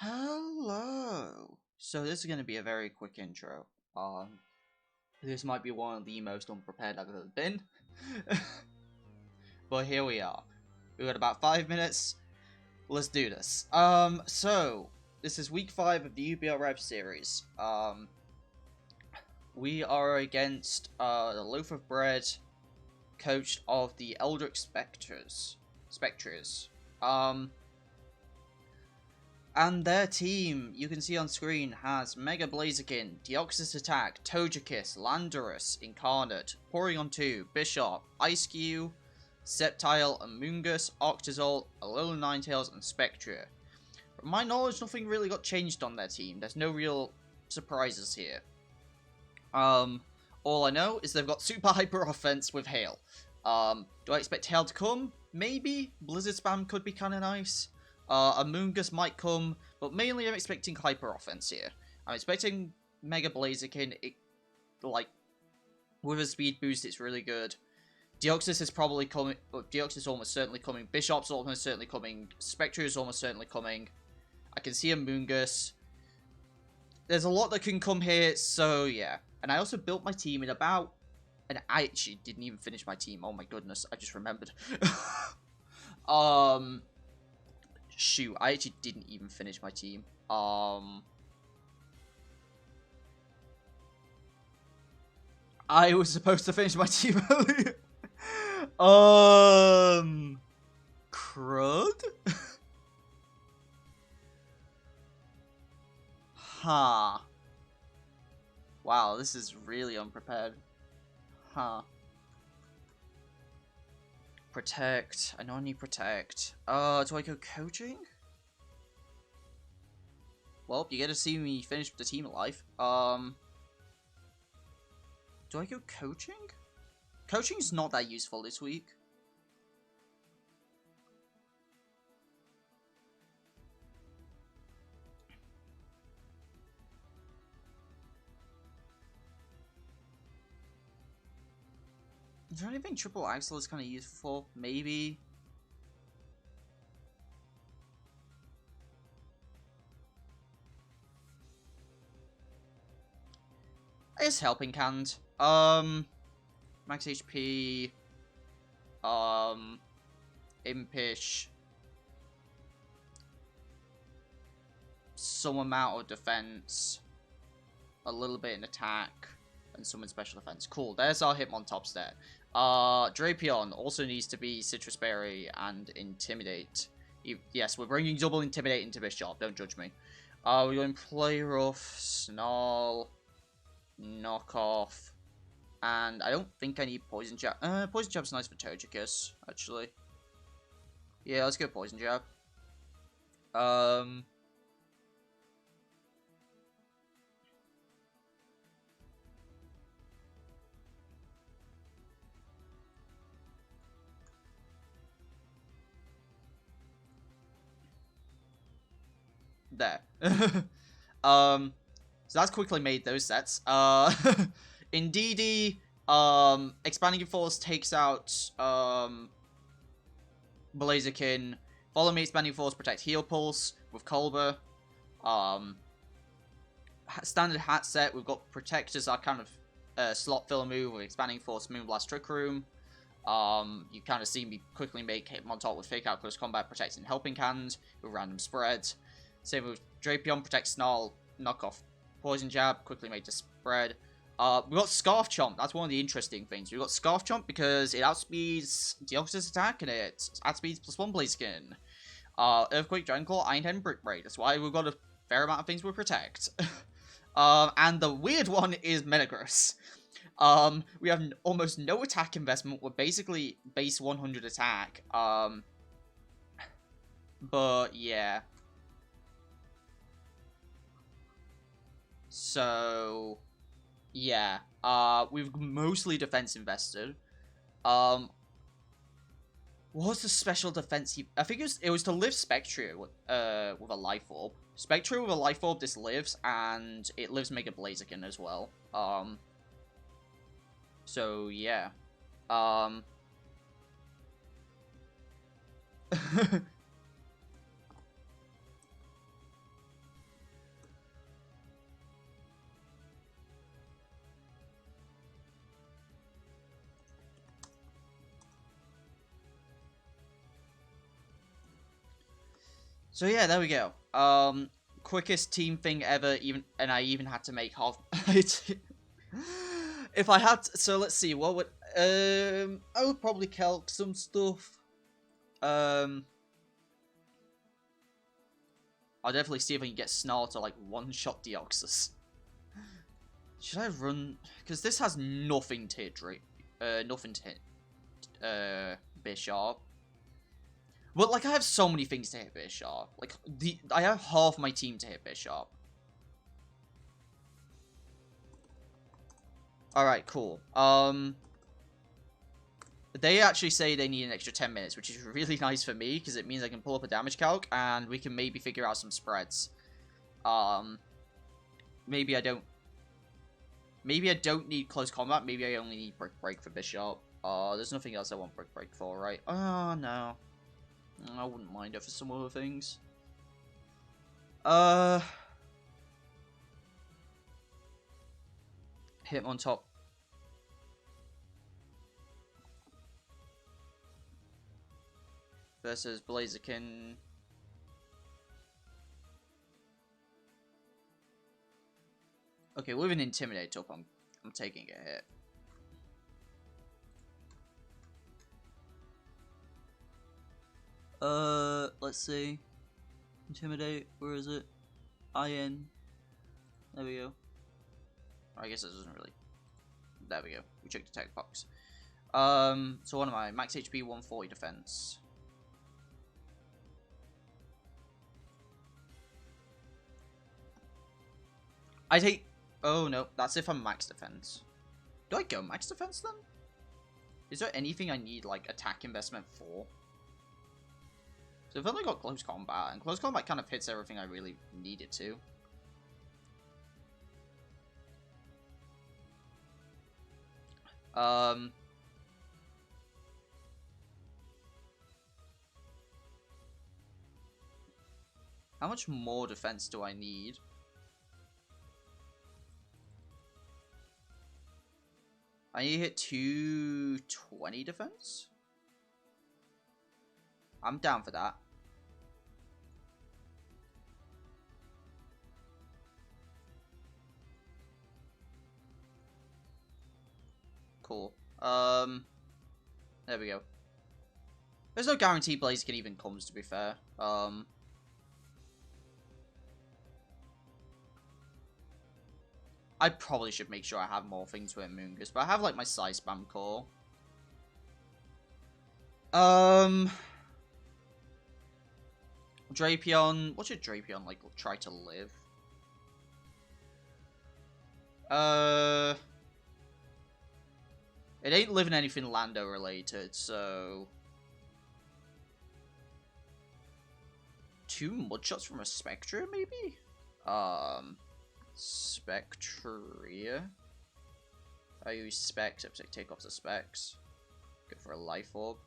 Hello. So this is going to be a very quick intro. This might be one of the most unprepared I've ever been. But here we are. We've got about 5 minutes. Let's do this. So this is week 5 of the UBL Rev series. We are against the loaf of bread coach of the Eldrich Spectriers. And their team, you can see on screen, has Mega Blaziken, Deoxys Attack, Togekiss, Landorus, Incarnate, Porygon 2, Bishop, Ice-Cube, Sceptile, Amoonguss, Octazol, Alolan Ninetales, and Spectrier. From my knowledge, nothing really got changed on their team. There's no real surprises here. All I know is they've got Super Hyper Offense with Hail. Do I expect Hail to come? Maybe. Blizzard Spam could be kind of nice. Amoonguss might come, but mainly I'm expecting Hyper Offense here. I'm expecting Mega Blaziken, with a speed boost, it's really good. Deoxys is probably coming, Deoxys is almost certainly coming, Bishop's almost certainly coming, Spectre is almost certainly coming. I can see Amoonguss. There's a lot that can come here, so yeah. And I also built my team in about, and I actually didn't even finish my team, oh my goodness, I just remembered. Shoot, I actually didn't even finish my team. I was supposed to finish my team earlier. Crud? Huh. Wow, this is really unprepared. Huh. Protect. I know I need protect. Do I go coaching? Well, you get to see me finish the team alive. Do I go coaching? Coaching's not that useful this week. Is there anything Triple Axle is kind of useful for? Maybe. I guess Helping Hand. Max HP. Impish. Some amount of defense. A little bit in attack. And some in special defense. Cool, there's our Hitmontop's there. Drapion also needs to be Citrus Berry and Intimidate. Yes, we're bringing double Intimidate into Bishop, don't judge me. We're going Play Rough, Snarl, Knockoff, and I don't think I need Poison Jab. Poison Jab's nice for Togekiss, actually. Yeah, let's go Poison Jab. There. So that's quickly made those sets. Indeedee, Expanding Force takes out, Blaziken. Follow Me, Expanding Force, Protect Heal Pulse with Colbur. Standard hat set, we've got Protect as our kind of, slot filler move with Expanding Force, Moonblast, Trick Room. You kind of see me quickly make Hitmontop with Fake Out, Close Combat, Protecting Helping Hand with Random Spread. Same with Drapion, Protect Snarl, Knockoff, Poison Jab, quickly made to spread. We've got Scarf Chomp, that's one of the interesting things. We've got Scarf Chomp because it outspeeds Deoxys Attack and it outspeeds +1 Blaziken. Earthquake, Dragon Claw, Iron Head, and Brick Break. That's why we've got a fair amount of things we protect. And the weird one is Metagross. We have almost no attack investment. We're basically base 100 attack. But yeah. So, yeah, we've mostly defense invested. What was the special defense? I think it was to live Spectrier with a Life Orb. Spectrier with a Life Orb, this lives, and it lives Mega Blaziken as well. So, yeah. So yeah, there we go. Quickest team thing ever, and I even had to make half. If I had to, so let's see, what would I would probably calc some stuff. I'll definitely see if I can get Snarl to like one-shot Deoxys. Should I run? Because this has nothing to hit nothing to hit Bishop. But like I have so many things to hit Bishop. Like I have half my team to hit Bishop. Alright, cool. They actually say they need an extra 10 minutes, which is really nice for me, because it means I can pull up a damage calc, and we can maybe figure out some spreads. Maybe I don't need close combat, maybe I only need Brick Break for Bishop. There's nothing else I want Brick Break for, right? Oh, no. I wouldn't mind it for some other things. Hit him on top. Versus Blaziken. Okay, with an Intimidate up, I'm taking a hit. Let's see. Intimidate, where is it? IN. There we go. I guess it doesn't really. There we go. We checked the tech box. So what am I? Max HP, 140 defense. I take. Oh no, that's if I'm max defense. Do I go max defense then? Is there anything I need like attack investment for? So I've only got close combat, and close combat kind of hits everything I really need it to. How much more defense do I need? I need to hit 220 defense? I'm down for that. Cool. There we go. There's no guarantee Blaziken even comes, to be fair. I probably should make sure I have more things with Mungus, but I have like my Psy Spam core. Drapion. What should Drapion like try to live? It ain't living anything Lando related, so 2 Mudshots from a Spectrier, maybe? Spectrier. I use Specs, take off the Specs. Go for a Life Orb.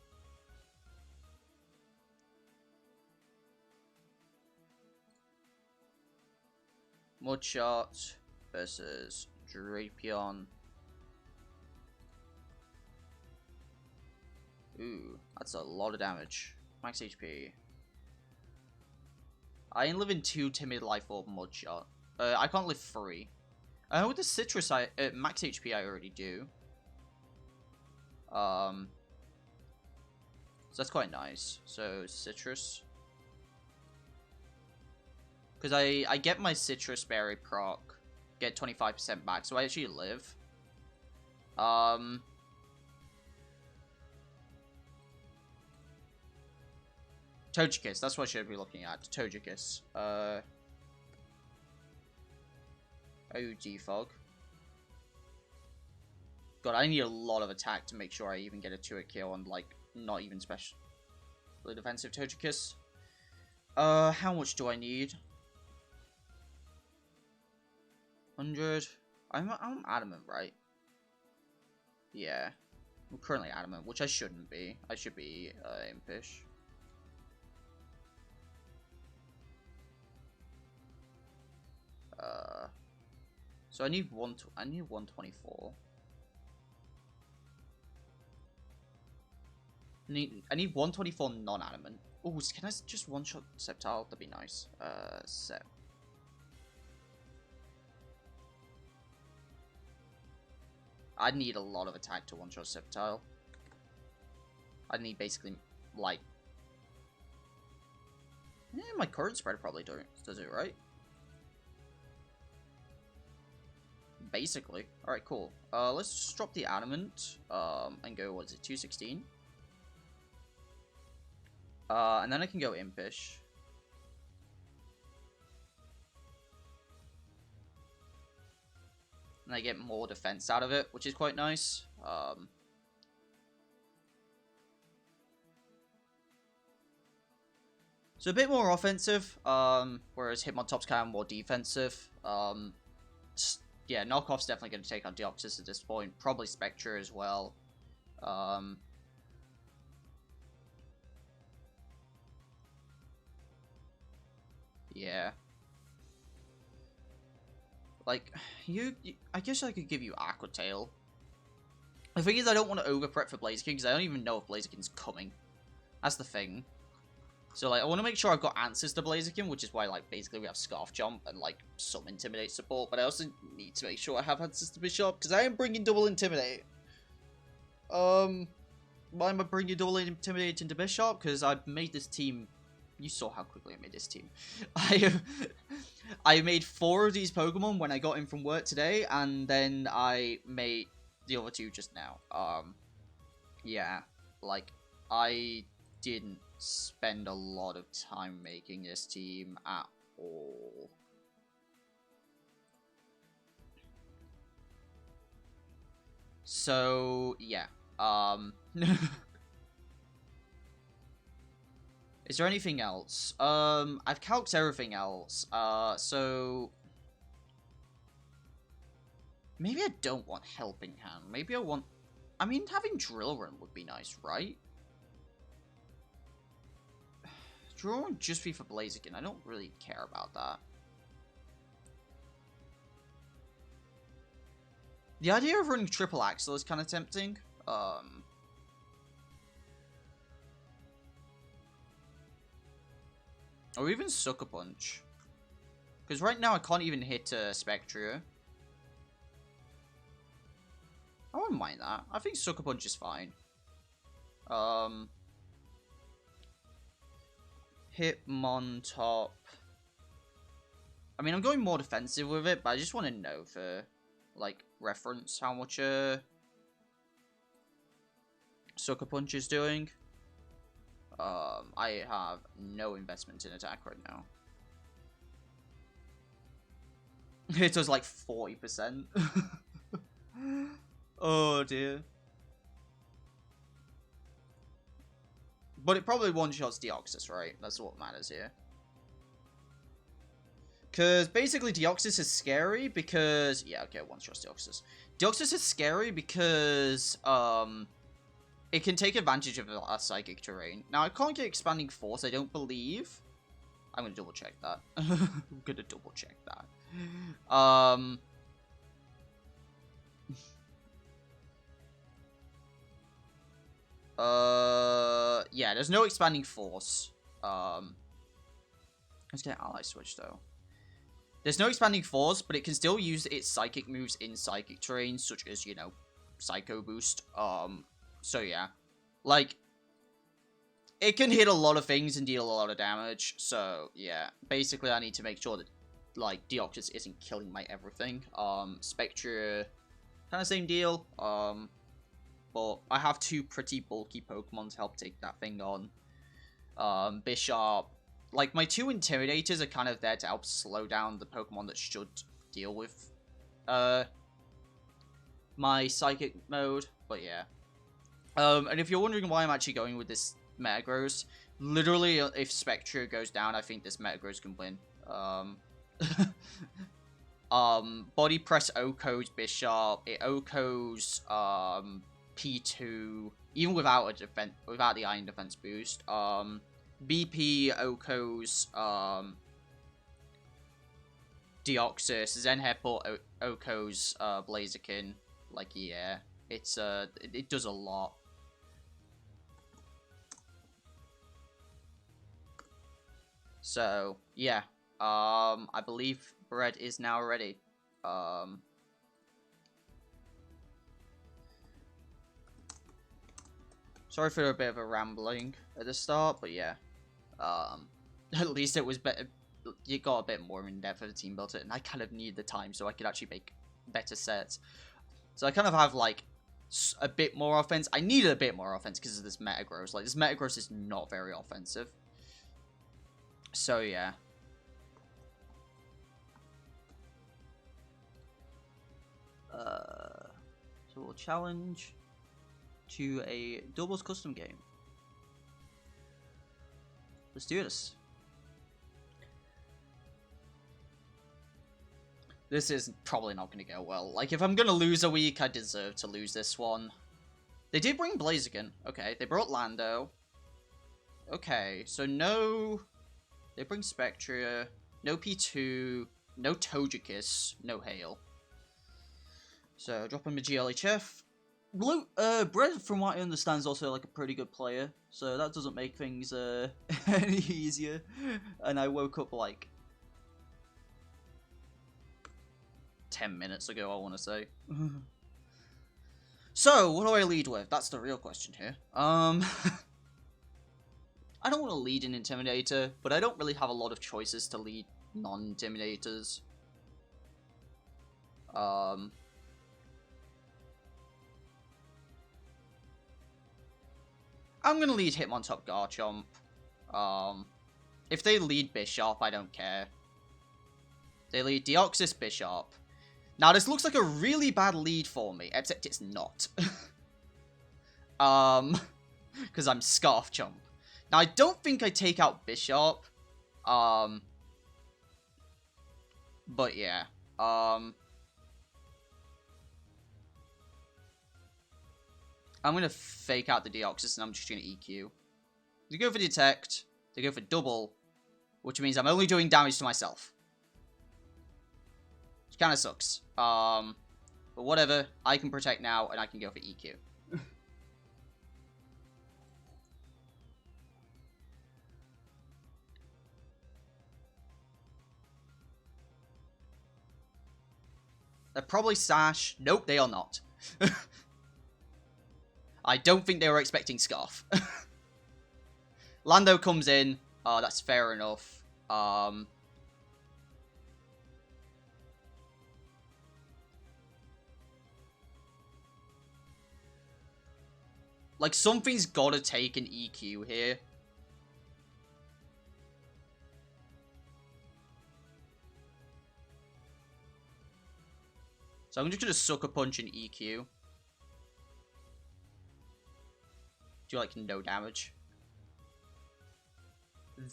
Mudshot versus Drapion. Ooh, that's a lot of damage. Max HP. I ain't living 2 Timid Life Orb Mudshot. I can't live 3. With the Citrus, max HP I already do. So that's quite nice. So, Citrus. Because I get my Citrus Berry proc. Get 25% back, so I actually live. Togekiss, that's what I should be looking at. Togekiss. Oh, Defog. God, I need a lot of attack to make sure I even get a 2-hit kill on, like, not even special defensive Togekiss. How much do I need? 100. I'm adamant, right? Yeah. I'm currently adamant, which I shouldn't be. I should be impish. So I need 124. I need 124 non-adamant. Oh, can I just one-shot Sceptile? That'd be nice. Sep. I'd need a lot of attack to one-shot Sceptile. I'd need basically, like... Yeah, my current spread probably does it, right? Basically. Alright, cool. Let's just drop the Adamant, and go, what is it, 216? And then I can go Impish. And I get more defense out of it, which is quite nice. So a bit more offensive, whereas Hitmontop's kind of more defensive. Yeah, Knockoff's definitely going to take on Deoxys at this point. Probably Spectre as well. Yeah. Like, I guess I could give you Aqua Tail. The thing is, I don't want to over-prep for Blaziken, because I don't even know if Blaziken's coming. That's the thing. So, like, I want to make sure I've got answers to Blaziken, which is why, like, basically we have Scarf Jump and, like, some Intimidate support. But I also need to make sure I have answers to Bishop, because I am bringing double Intimidate. Why am I bringing double Intimidate into Bishop? Because I've made this team... You saw how quickly I made this team. I made 4 of these Pokemon when I got in from work today, and then I made the other 2 just now. Yeah, like, I didn't spend a lot of time making this team at all. So, yeah, Is there anything else? I've calced everything else. So... Maybe I don't want Helping Hand. Maybe I want... I mean, having Drill Run would be nice, right? Drill Run just be for Blaziken. I don't really care about that. The idea of running Triple Axle is kind of tempting. Or even Sucker Punch. Because right now I can't even hit Spectrier. I wouldn't mind that. I think Sucker Punch is fine. Hitmontop. I mean, I'm going more defensive with it, but I just want to know for, like, reference how much Sucker Punch is doing. I have no investment in attack right now. It does like 40%. Oh dear. But it probably one-shots Deoxys, right? That's what matters here. Because basically Deoxys is scary because... Yeah, okay, one-shots Deoxys. Deoxys is scary because... It can take advantage of our Psychic terrain. Now, I can't get Expanding Force, I don't believe. I'm going to double-check that. I'm going to double-check that. Yeah, there's no Expanding Force. Let's get Ally Switch, though. There's no Expanding Force, but it can still use its Psychic moves in Psychic terrain, such as, you know, Psycho Boost. So yeah, like, it can hit a lot of things and deal a lot of damage, so yeah, basically I need to make sure that, like, Deoxys isn't killing my everything. Spectre, kind of same deal, but I have 2 pretty bulky Pokemon to help take that thing on. Bishop, like, my 2 Intimidators are kind of there to help slow down the Pokemon that should deal with, my Psychic mode, but yeah. And if you're wondering why I'm actually going with this Metagross, literally, if Spectre goes down, I think this Metagross can win. Body Press OHKOs Bishop, it OHKOs, P2, even without a defense, without the Iron Defense boost. BP OHKOs, Deoxys, Zenheport OHKOs, Blaziken. Like, yeah, it's, it does a lot. So, yeah. I believe bread is now ready. Sorry for a bit of a rambling at the start, but yeah. At least it was better. You got a bit more in depth of the team built it, and I kind of need the time so I could actually make better sets. So I kind of have like a bit more offense. I needed a bit more offense because of this Metagross. Like, this Metagross is not very offensive. So yeah. So we'll challenge to a doubles custom game. Let's do this. This is probably not going to go well. Like, if I'm going to lose a week, I deserve to lose this one. They did bring Blaziken. Okay, they brought Lando. Okay, so no... They bring Spectrier. No P2. No Togekiss. No Hail. So, drop him a GLHF. Bread, from what I understand, is also like a pretty good player. So, that doesn't make things any easier. And I woke up like 10 minutes ago, I want to say. So, what do I lead with? That's the real question here. I don't want to lead an Intimidator, but I don't really have a lot of choices to lead non-Intimidators. I'm going to lead Hitmontop Garchomp. If they lead Bisharp, I don't care. They lead Deoxys Bisharp. Now, this looks like a really bad lead for me, except it's not. Because I'm Scarf Chomp. Now, I don't think I take out Bisharp. But yeah. I'm going to fake out the Deoxys, and I'm just going to EQ. They go for Detect. They go for Double. Which means I'm only doing damage to myself. Which kind of sucks. But whatever. I can Protect now, and I can go for EQ. They're probably Sash. Nope, they are not. I don't think they were expecting Scarf. Lando comes in. That's fair enough. Like, something's gotta take an EQ here. So I'm just gonna Sucker Punch and EQ. Do like no damage.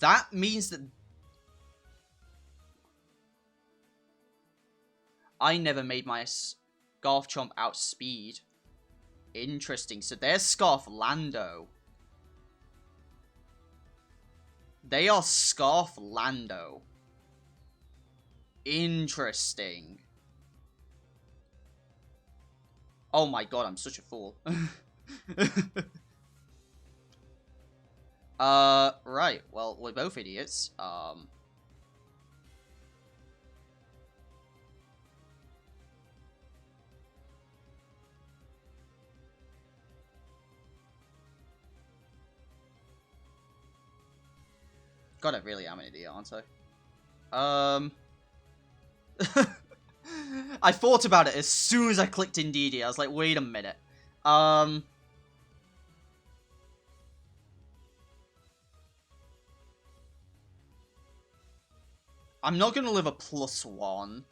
That means that I never made my Scarf Chomp outspeed. Interesting. So there's Scarf Lando. They are Scarf Lando. Interesting. Oh my god, I'm such a fool. Right. Well, we're both idiots. God, I really am an idiot, aren't I? I thought about it as soon as I clicked Indeedee. I was like, wait a minute. I'm not gonna live a +1.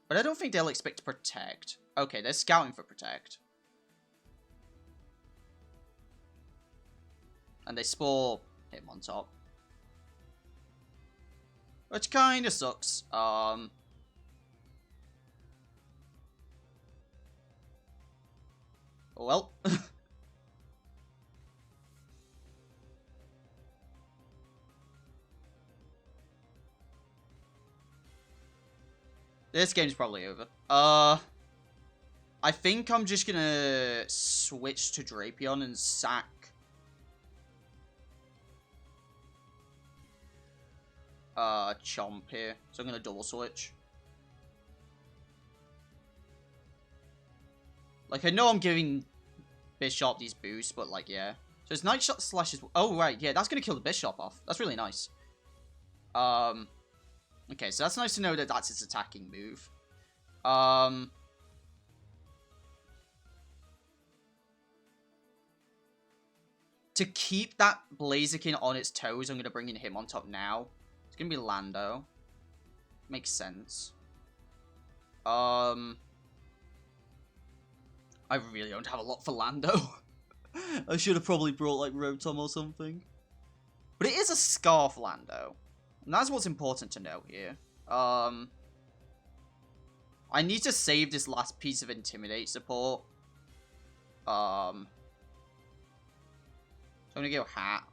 But I don't think they'll expect Protect. Okay, they're scouting for Protect. And they Spore Hitmontop. Which kinda sucks. Oh well. This game's probably over. I think I'm just gonna switch to Drapion and sack Chomp here. So I'm gonna double switch. Like, I know I'm giving Bishop these boosts, but like, yeah. So it's Night Shot slashes. Oh, right, yeah, that's gonna kill the Bishop off. That's really nice. Okay, so that's nice to know that that's its attacking move. To keep that Blaziken on its toes, I'm going to bring in him on top now. It's going to be Lando. Makes sense. I really don't have a lot for Lando. I should have probably brought, like, Rotom or something. But it is a Scarf Lando. And that's what's important to know here. I need to save this last piece of Intimidate support. So I'm gonna go Hat.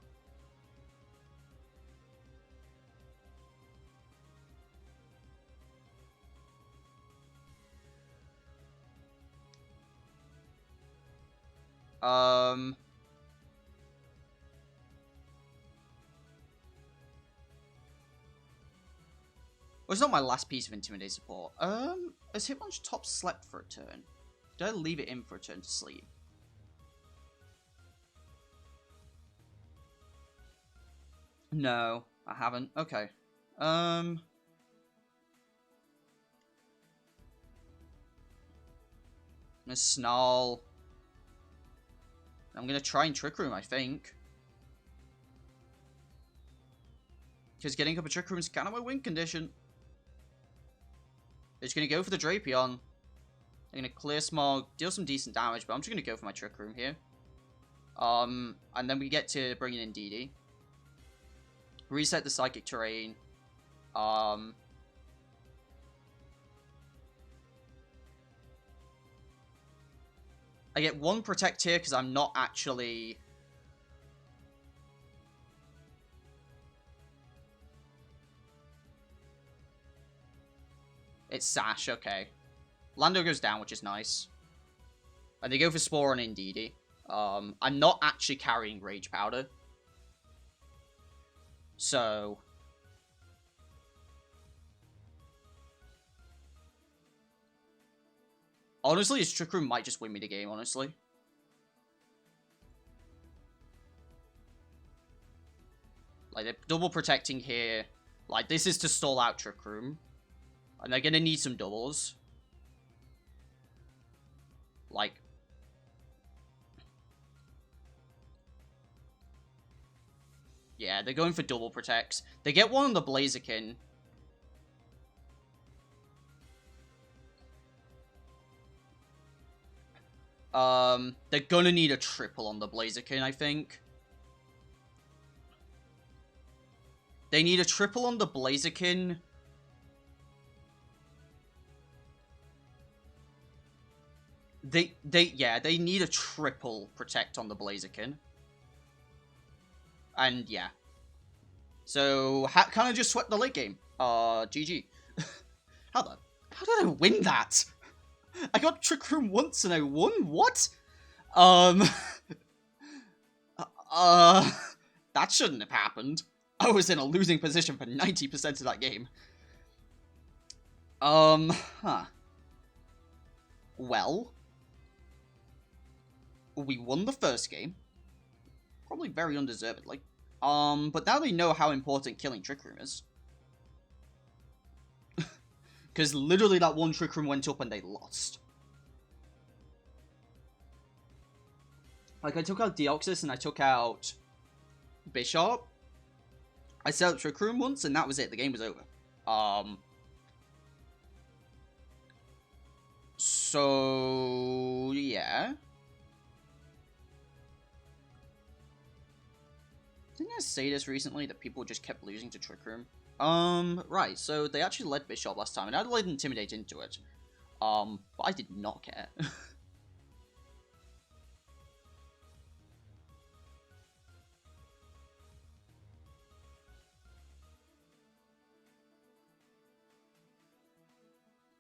Well, it's not my last piece of Intimidate support. Has Hitmon's top slept for a turn? Did I leave it in for a turn to sleep? No, I haven't. Okay. Miss Snarl. I'm gonna try and Trick Room, I think. Because getting up a Trick Room is kind of my win condition. They're just gonna go for the Drapion. They're gonna clear Smog, deal some decent damage, but I'm just gonna go for my Trick Room here. And then we get to bringing in DD. Reset the Psychic Terrain. I get one Protect here because I'm not actually... It's Sash, okay. Lando goes down, which is nice. And they go for Spore on Indeedee. I'm not actually carrying Rage Powder. So... Honestly, his Trick Room might just win me the game, honestly. Like, they're double protecting here. Like, this is to stall out Trick Room. And they're gonna need some doubles. Like... Yeah, they're going for double protects. They get one on the Blaziken. They're gonna need a triple on the Blaziken, I think. They need a triple on the Blaziken. They need a triple protect on the Blaziken. And yeah. So, kind of just swept the late game. GG. How did I win that? I got Trick Room once and I won? What? That shouldn't have happened. I was in a losing position for 90% of that game. Well. We won the first game. Probably very undeservedly. But now they know how important killing Trick Room is. Because literally that one Trick Room went up and they lost. Like, I took out Deoxys and I took out Bishop. I set up Trick Room once and that was it. The game was over. So, yeah. Didn't I say this recently, that people just kept losing to Trick Room? Right, so they actually led Bishop last time, and I led Intimidate into it. But I did not care.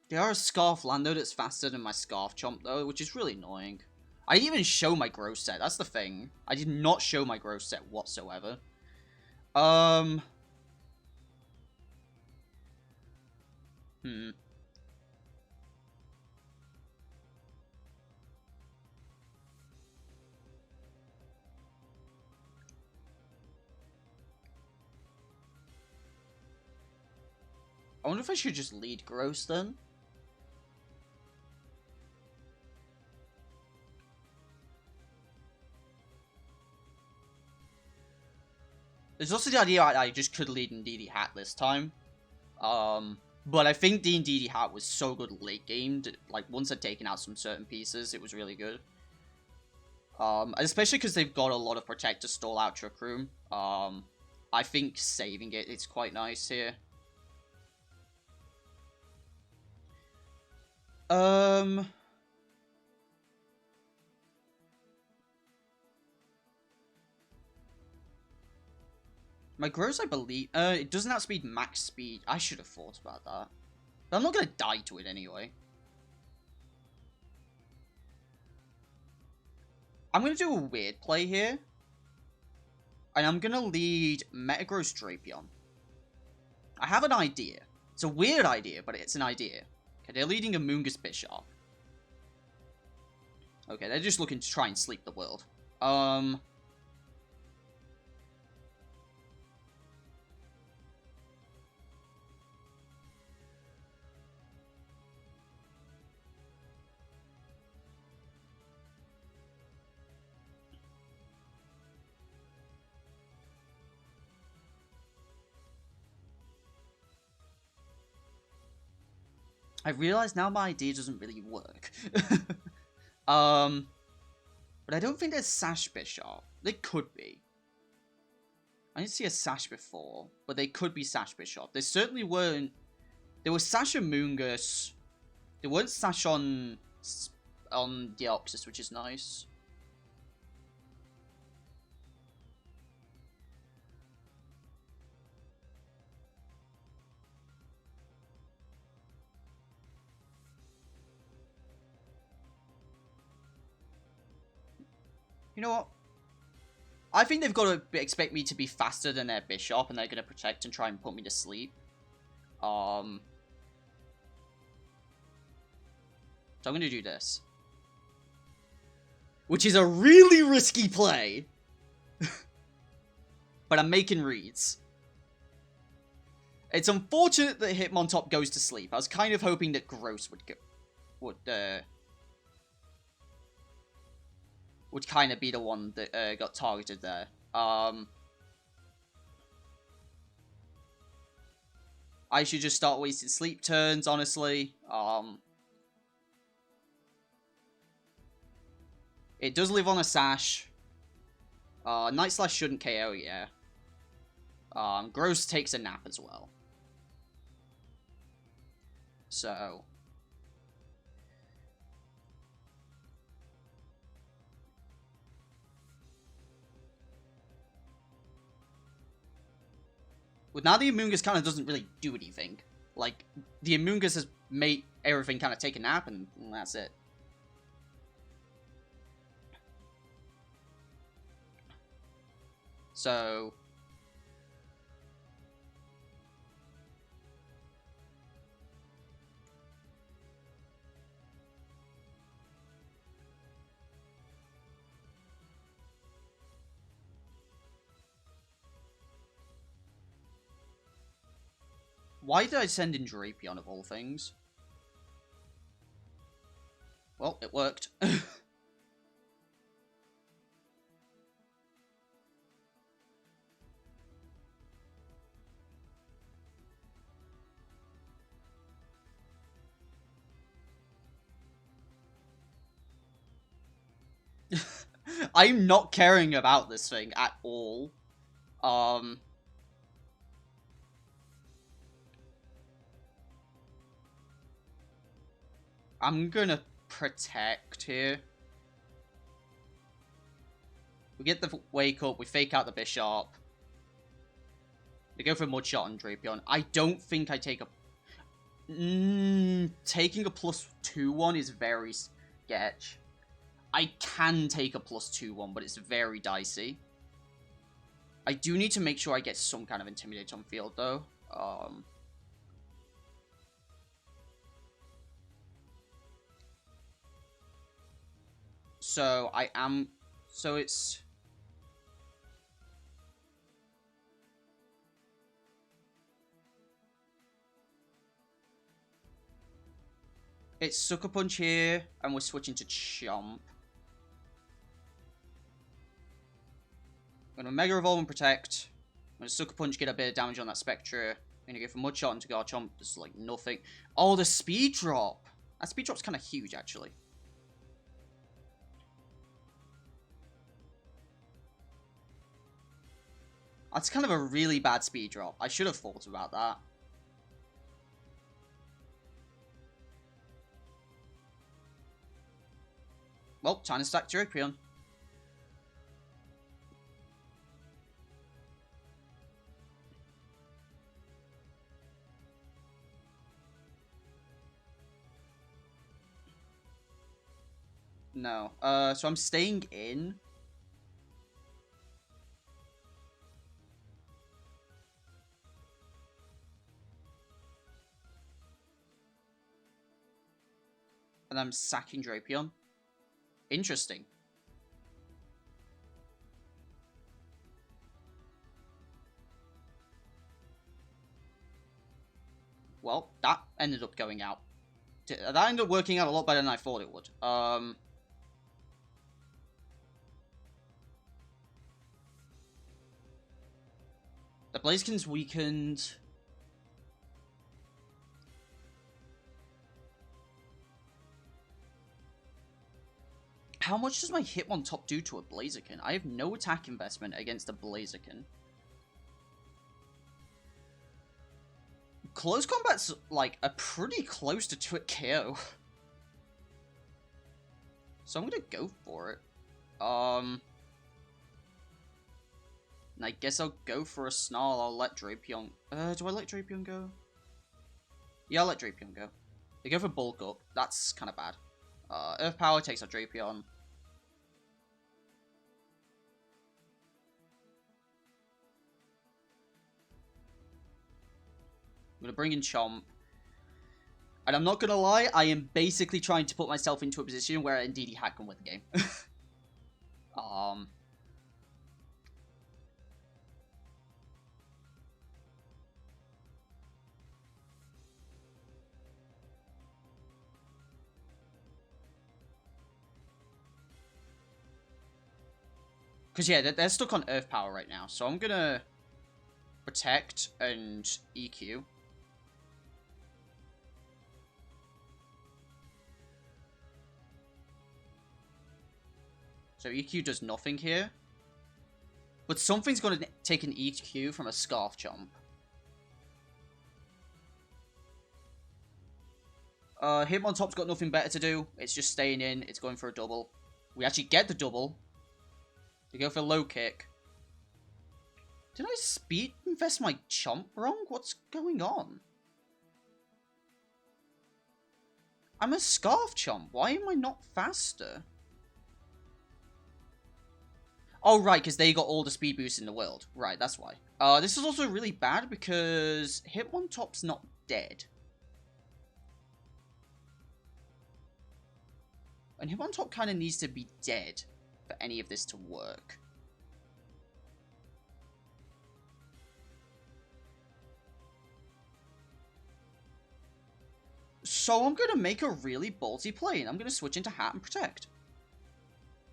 They are a Scarf Lando that's faster than my Scarf Chomp, though, which is really annoying. I didn't even show my growth set. That's the thing. I did not show my growth set whatsoever. Hmm. I wonder if I should just lead Gross then. There's also the idea I just could lead in DD Hat this time. But I think D and DD Hat was so good late game that, like, once I'd taken out some certain pieces, it was really good. Especially because they've got a lot of Protect to stall out Trick Room. I think saving it's quite nice here. My Gross, I believe, it doesn't outspeed max speed. I should have thought about that. But I'm not gonna die to it anyway. I'm gonna do a weird play here. And I'm gonna lead Metagross Drapion. I have an idea. It's a weird idea, but it's an idea. Okay, they're leading a Moongus Bishop. Okay, they're just looking to try and sleep the world. I realize now my idea doesn't really work. But I don't think there's Sash Bishop. They could be. I didn't see a Sash before, but they could be Sash Bishop. They certainly weren't. There was Sash and Moongus. There weren't Sash on Deoxys, which is nice. You know what? I think they've got to expect me to be faster than their Bishop, and they're going to protect and try and put me to sleep. So I'm going to do this. Which is a really risky play. But I'm making reads. It's unfortunate that Hitmontop goes to sleep. I was kind of hoping that Gross would kind of be the one that got targeted there. I should just start wasting sleep turns, honestly. It does live on a Sash. Night Slash shouldn't KO, yeah. Gross takes a nap as well. So... Well, now the Amoonguss kind of doesn't really do anything. Like, the Amoonguss has made everything kind of take a nap, and that's it. So... Why did I send in Drapion of all things? Well, it worked. I'm not caring about this thing at all. I'm gonna protect here. We get the wake up, we fake out the Bishop. We go for a Mudshot on Drapion. I don't think I take a... Taking a +2/1 is very sketch. I can take a +2/1, but it's very dicey. I do need to make sure I get some kind of Intimidate on field, though. So I am... So it's... It's Sucker Punch here, and we're switching to Chomp. I'm going to Mega Evolve and Protect. I'm going to Sucker Punch, get a bit of damage on that Spectre. I'm going to go for Mud Shot into Garchomp. There's like nothing. Oh, the Speed Drop! That Speed Drop's kind of huge, actually. That's kind of a really bad Speed Drop. I should have thought about that. Well, time to stack Drapion. No. So I'm staying in. And I'm sacking Drapion. Interesting. Well, that ended up going out. That ended up working out a lot better than I thought it would. The Blaziken's weakened. How much does my Hitmontop do to a Blaziken? I have no attack investment against a Blaziken. Close combat's like a pretty close to Twit KO. So I'm gonna go for it. And I guess I'll go for a Snarl. I'll let Drapion... do I let Drapion go? Yeah, I'll let Drapion go. They go for Bulk Up. That's kind of bad. Earth Power takes our Drapion. I'm going to bring in Chomp. And I'm not going to lie, I am basically trying to put myself into a position where Indeedee Hack can win the game. Because, yeah, they're stuck on Earth Power right now. So I'm going to Protect and EQ. So EQ does nothing here. But something's going to take an EQ from a Scarf Chomp. Hitmontop's got nothing better to do. It's just staying in. It's going for a double. We actually get the double. They go for low kick. Did I speed invest my Chomp wrong? What's going on? I'm a Scarf Chomp. Why am I not faster? Oh, right, because they got all the speed boosts in the world. Right, that's why. This is also really bad because Hitmontop's not dead. And Hitmontop kind of needs to be dead for any of this to work. So I'm going to make a really ballsy play, and I'm going to switch into Hat and Protect.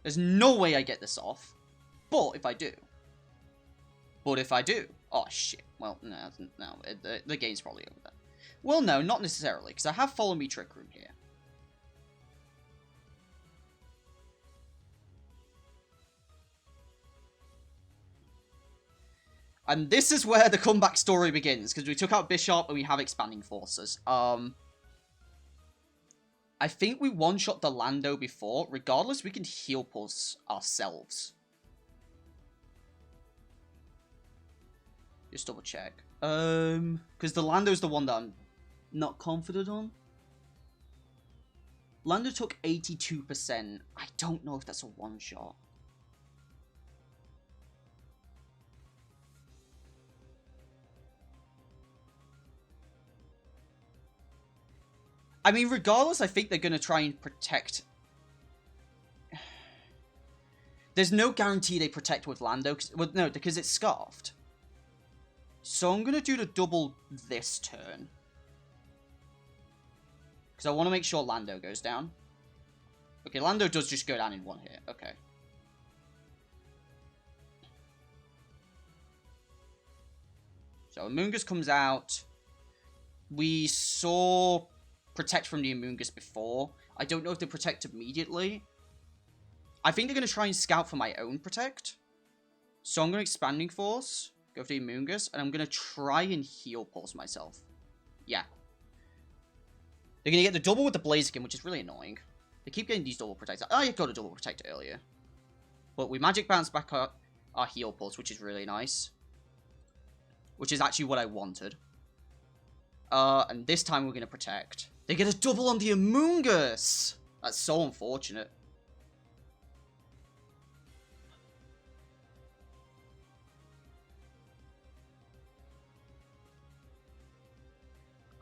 There's no way I get this off. But if I do. Oh, shit. Well, no, the game's probably over there. Well, no, not necessarily, because I have Follow Me Trick Room here. And this is where the comeback story begins, because we took out Bishop and we have Expanding Forces. I think we one-shot the Lando before. Regardless, we can heal pulse ourselves. Just double check. Because the Lando's the one that I'm not confident on. Lando took 82%. I don't know if that's a one-shot. I mean, regardless, I think they're going to try and protect. There's no guarantee they protect with Lando. Well, no, because it's scarfed. So I'm going to do the double this turn. Because I want to make sure Lando goes down. Okay, Lando does just go down in one hit. Okay. So Amoonguss comes out. We saw protect from the Amoonguss before. I don't know if they protect immediately. I think they're going to try and scout for my own protect. So I'm going to Expanding Force, go for the Amoonguss, and I'm going to try and Heal Pulse myself. Yeah. They're going to get the double with the Blaziken, which is really annoying. They keep getting these double protects. I got a double protect earlier. But we Magic Bounce back our Heal Pulse, which is really nice. Which is actually what I wanted. And this time we're going to protect. They get a double on the Amoonguss! That's so unfortunate.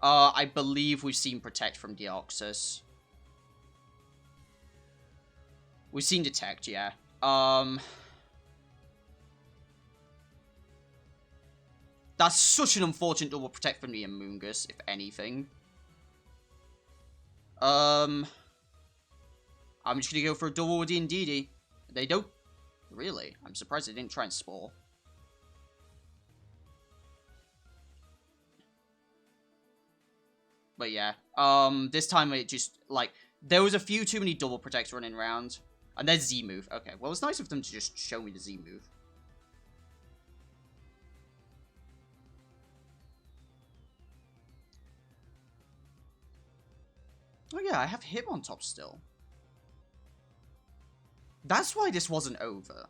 I believe we've seen Protect from Deoxys. We've seen Detect, yeah. That's such an unfortunate double Protect from the Amoonguss, if anything. I'm just gonna go for a double with the Indeedee. They don't... Really? I'm surprised they didn't try and Spore. But yeah, this time it just, like, there was a few too many double protects running around. And there's Z move. Okay, well, it's nice of them to just show me the Z move. Oh yeah, I have him on top still. That's why this wasn't over.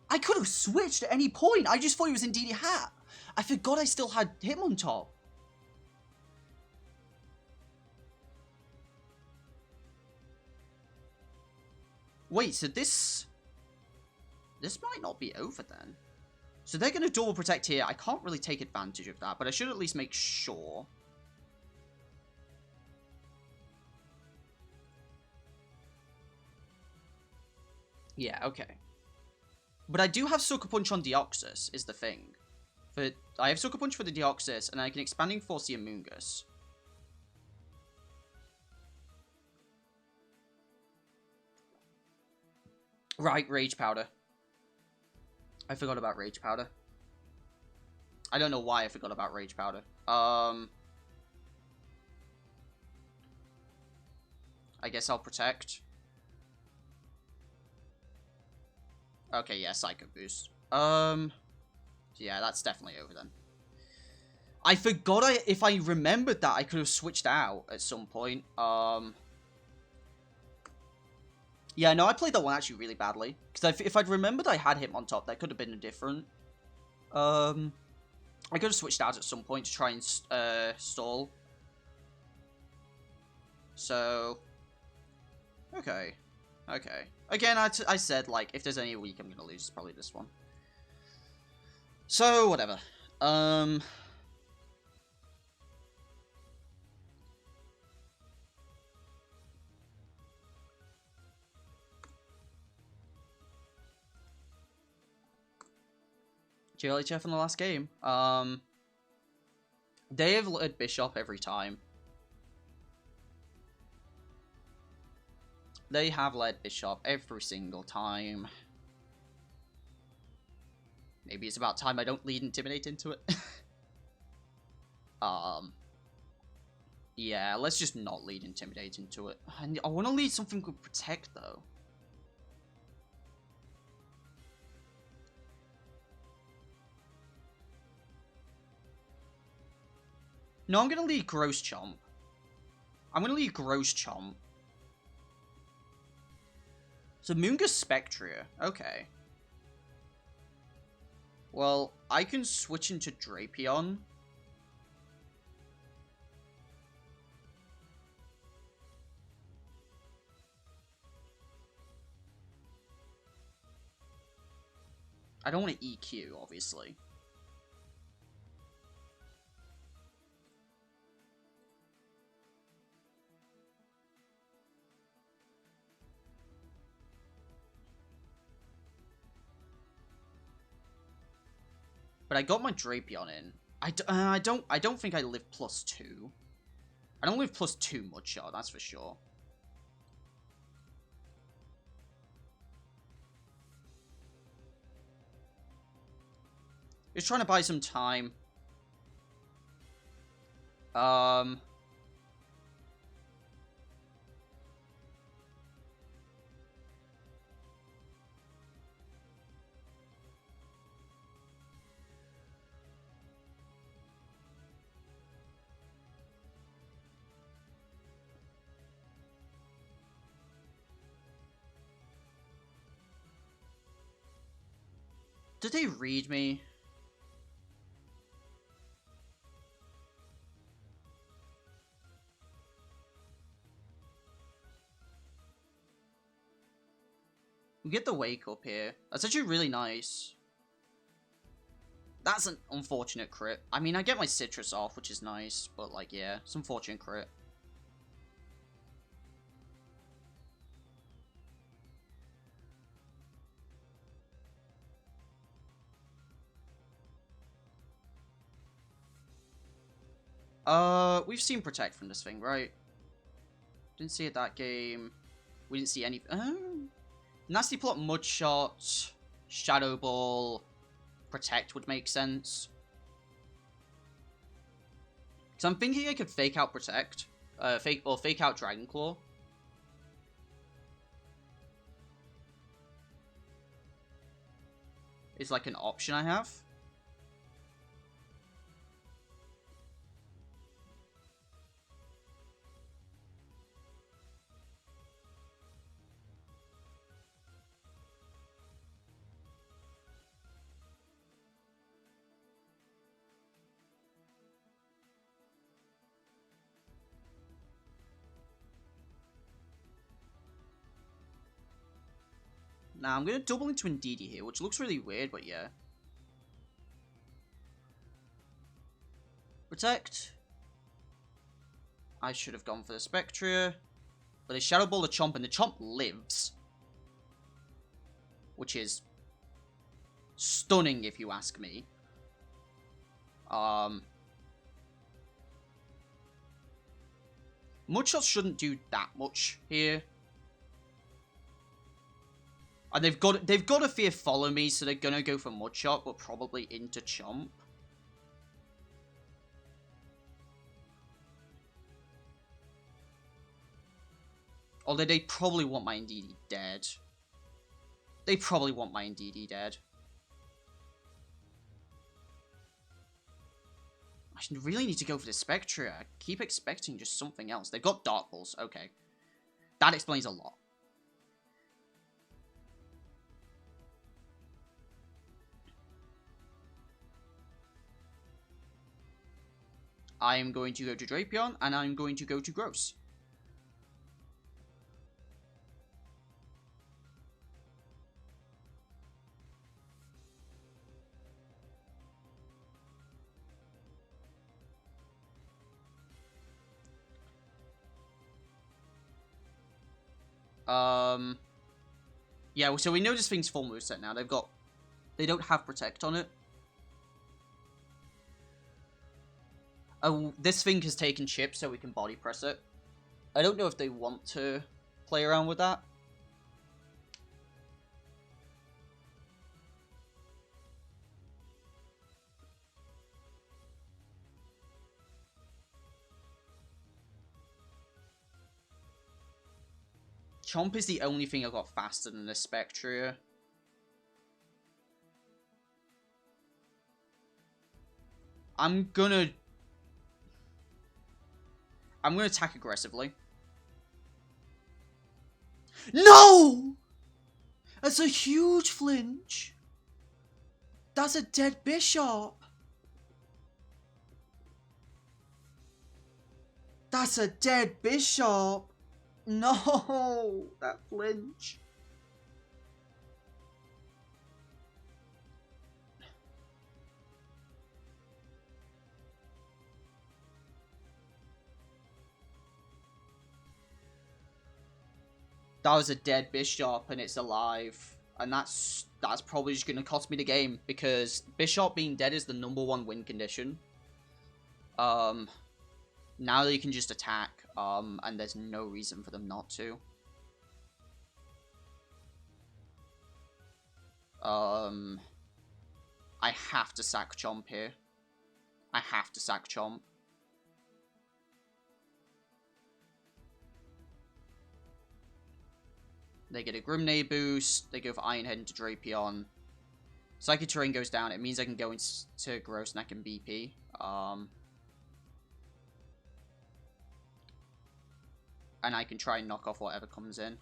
I could have switched at any point. I just thought he was in DD Hat. I forgot I still had him on top. Wait, so this might not be over then. So they're going to double protect here. I can't really take advantage of that, but I should at least make sure. Yeah, okay. But I do have Sucker Punch on Deoxys, is the thing. I have Sucker Punch for the Deoxys, and I can Expanding Force the Amoonguss. Right, Rage Powder. I forgot about Rage Powder. I don't know why I forgot about Rage Powder. I guess I'll Protect. Okay, yeah, Psycho Boost. Yeah, that's definitely over then. I forgot if I remembered that, I could have switched out at some point. Yeah, no, I played that one actually really badly. Because if I'd remembered I had him on top, that could have been different. I could have switched out at some point to try and stall. So, okay. Okay. Again, I said, like, if there's any week I'm going to lose, it's probably this one. So, whatever. GLHF in the last game. They have led Bishop every time. They have led Bishop every single time. Maybe it's about time I don't lead Intimidate into it. Yeah, let's just not lead Intimidate into it. I want to lead something with Protect, though. No, I'm going to lead Gross Chomp. I'm going to lead Gross Chomp. So, Eldrich Spectriers. Okay. Well, I can switch into Drapion. I don't want to EQ, obviously. But I got my Drapion in. I don't think I live +2. I don't live +2 Mudshot, that's for sure. Just trying to buy some time. Did they read me? We get the wake up here. That's actually really nice. That's an unfortunate crit. I mean, I get my citrus off, which is nice, but like, yeah, it's an unfortunate crit. We've seen Protect from this thing, right? Didn't see it that game. We didn't see any... Nasty Plot, Mudshot, Shadow Ball, Protect would make sense. So I'm thinking I could fake out Protect. Fake out Dragon Claw. It's like an option I have. Now, I'm going to double into Indeedee here, which looks really weird, but yeah. Protect. I should have gone for the Spectrier. But they Shadow Ball the Chomp, and the Chomp lives. Which is stunning, if you ask me. Mudshots shouldn't do that much here. And they've got to fear Follow Me, so they're gonna go for Mudshot, but probably into Chomp. Although they probably want my Indeedee dead. They probably want my Indeedee dead. I really need to go for the Spectrier. I keep expecting just something else. They've got Dark Pulse. Okay. That explains a lot. I am going to go to Drapion, and I'm going to go to Gross. Yeah, so we know this thing's full moveset now. They don't have Protect on it. Oh, this thing has taken chip, so we can body press it. I don't know if they want to play around with that. Chomp is the only thing I got faster than the Spectrier. I'm gonna attack aggressively. No! That's a huge flinch. That's a dead bishop. That's a dead bishop. No, that flinch. That was a dead bishop, and it's alive. And that's probably just going to cost me the game, because bishop being dead is the #1 win condition. Now they can just attack, and there's no reason for them not to. I have to sack Chomp here. I have to sack Chomp. They get a Grimnade boost. They go for Iron Head into Drapion. Psychic Terrain goes down. It means I can go into Gross Neck and BP. And I can try and knock off whatever comes in.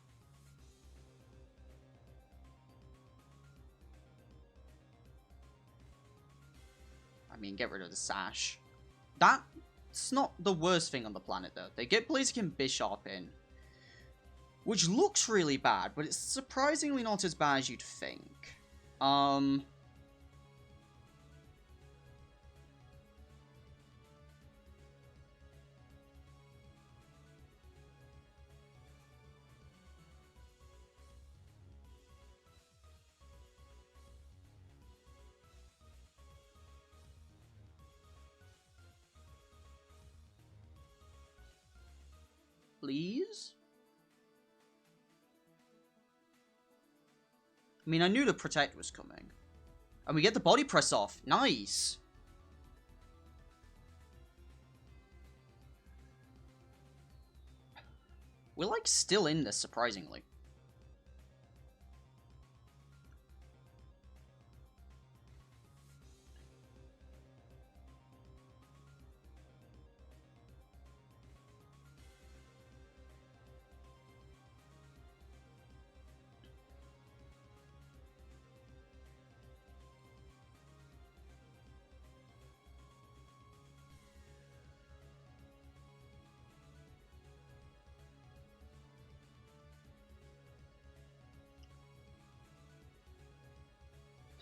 I mean, get rid of the Sash. That's not the worst thing on the planet, though. They get Blaziken Bishop in, which looks really bad, but it's surprisingly not as bad as you'd think. Please? I mean, I knew the Protect was coming. And we get the Body Press off. Nice! We're, like, still in this, surprisingly.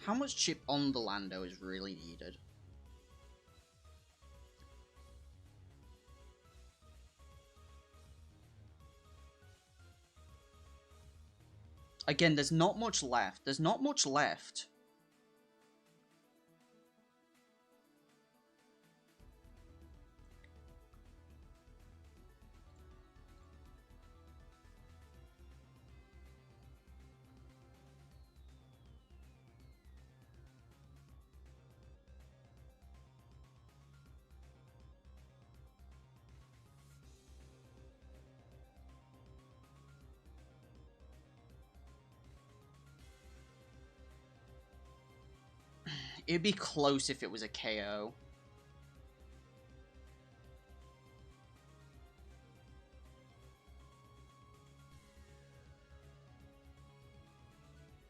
How much chip on the Lando is really needed? Again, there's not much left. There's not much left. It'd be close if it was a KO.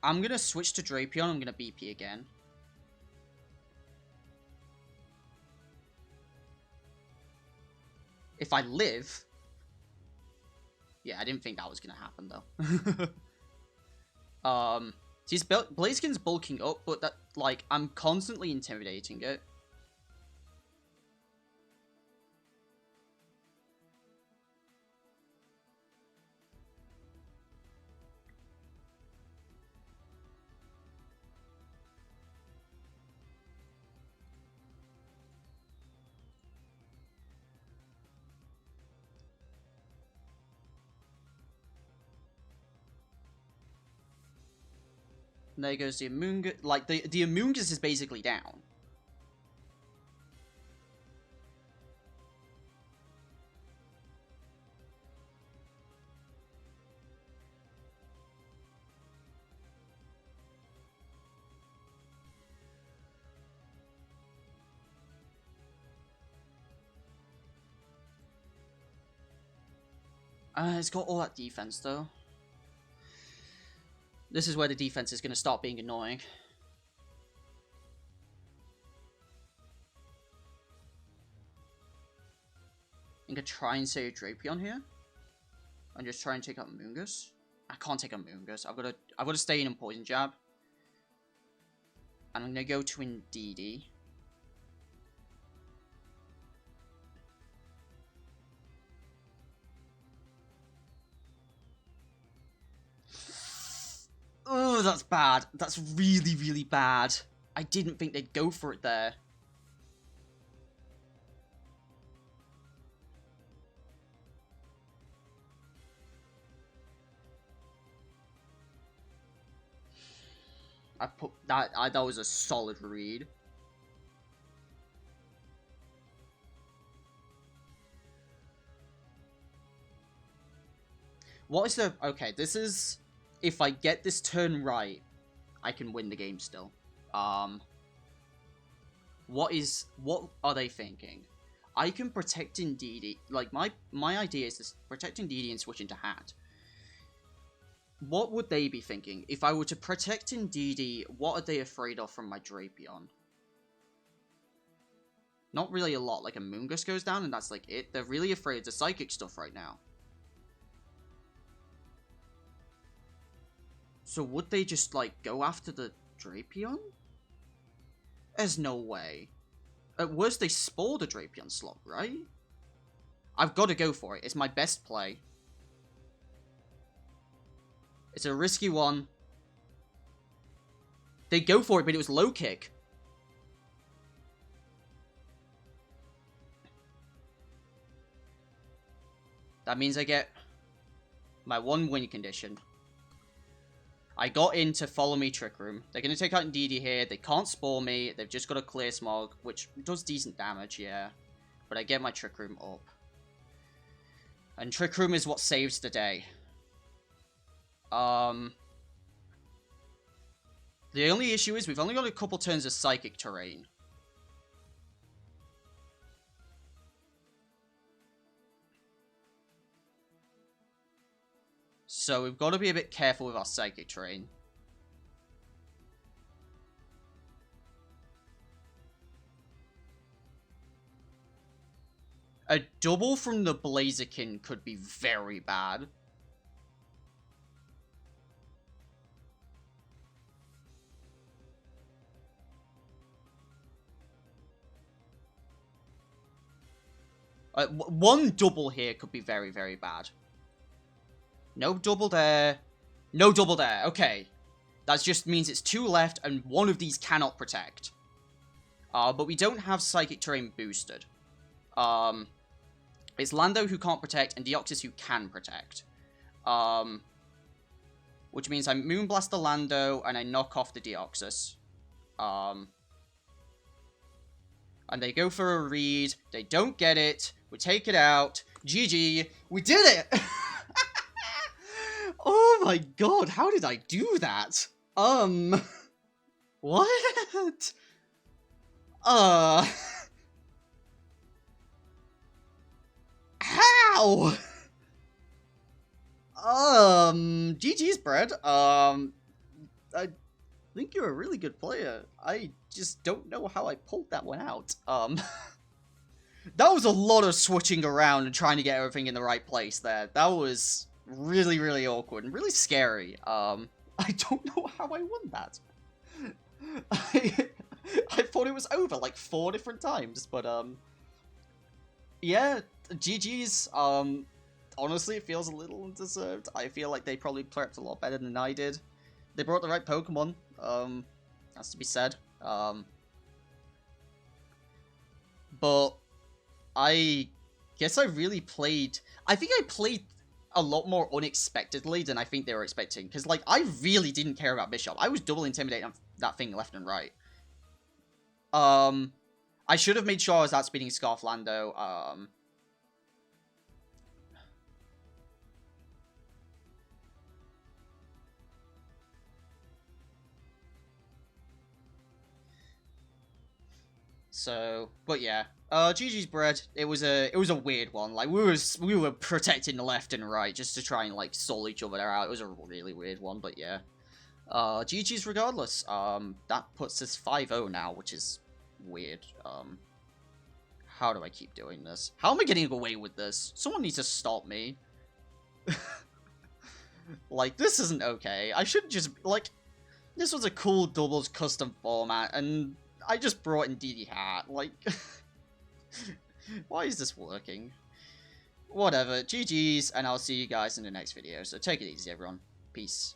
I'm gonna switch to Drapion. I'm gonna BP again. If I live... Yeah, I didn't think that was gonna happen, though. See, Blaziken's bulking up, but that, like, I'm constantly intimidating it. And there goes the Amoonguss. Like, the Amoonguss is basically down. It's got all that defense, though. This is where the defense is going to start being annoying. I'm going to try and save Drapion here. And just try and take out Amoonguss. I can't take out Amoonguss. I've got to stay in and Poison Jab. And I'm going to go to Indeedee. Oh, that's bad. That's really, really bad. I didn't think they'd go for it there. I put that. That was a solid read. What is the... Okay, this is... If I get this turn right, I can win the game still. What are they thinking? I can protect Indeedee. Like, my idea is to protect Indeedee and switch into Hat. What would they be thinking? If I were to protect Indeedee, what are they afraid of from my Drapion? Not really a lot. Like, a Moongus goes down and that's like it. They're really afraid of the Psychic stuff right now. So would they just, like, go after the Drapion? There's no way. At worst, they spoil the Drapion slot, right? I've got to go for it. It's my best play. It's a risky one. They go for it, but it was low kick. That means I get my one win condition. I got in to follow me Trick Room. They're going to take out Indeedee here. They can't spore me. They've just got a Clear Smog, which does decent damage, yeah. But I get my Trick Room up. And Trick Room is what saves the day. The only issue is we've only got a couple turns of Psychic terrain. So we've got to be a bit careful with our Psychic terrain. A double from the Blaziken could be very bad. One double here could be very, very bad. No double there. No double there. Okay. That just means it's 2 left, and one of these cannot protect. But we don't have Psychic Terrain boosted. It's Lando who can't protect, and Deoxys who can protect. Which means I Moonblast the Lando, and I knock off the Deoxys. And they go for a read. They don't get it. We take it out. GG. We did it! Oh my god, how did I do that? What? How? GG's, Bread. I think you're a really good player. I just don't know how I pulled that one out. That was a lot of switching around and trying to get everything in the right place there. That was really, really awkward and really scary. I don't know how I won that. I thought it was over like 4 different times, but yeah, GG's. Honestly, it feels a little undeserved. I feel like they probably prepped a lot better than I did. They brought the right Pokemon. Has to be said. But I guess I really played. I think I played a lot more unexpectedly than I think they were expecting. Because, like, I really didn't care about Bishop. I was double intimidating that thing left and right. I should have made sure I was outspeeding Scarf Lando. So, but yeah. GG's, Bread. It was a weird one. Like, we were protecting the left and right just to try and, like, stall each other out. It was a really weird one, but yeah. GG's regardless. That puts us 5-0 now, which is weird. How do I keep doing this? How am I getting away with this? Someone needs to stop me. Like, this isn't okay. I should just, like, this was a cool doubles custom format, and I just brought in DD Hat. Like, why is this working? Whatever. GG's, and I'll see you guys in the next video. So take it easy, everyone. Peace.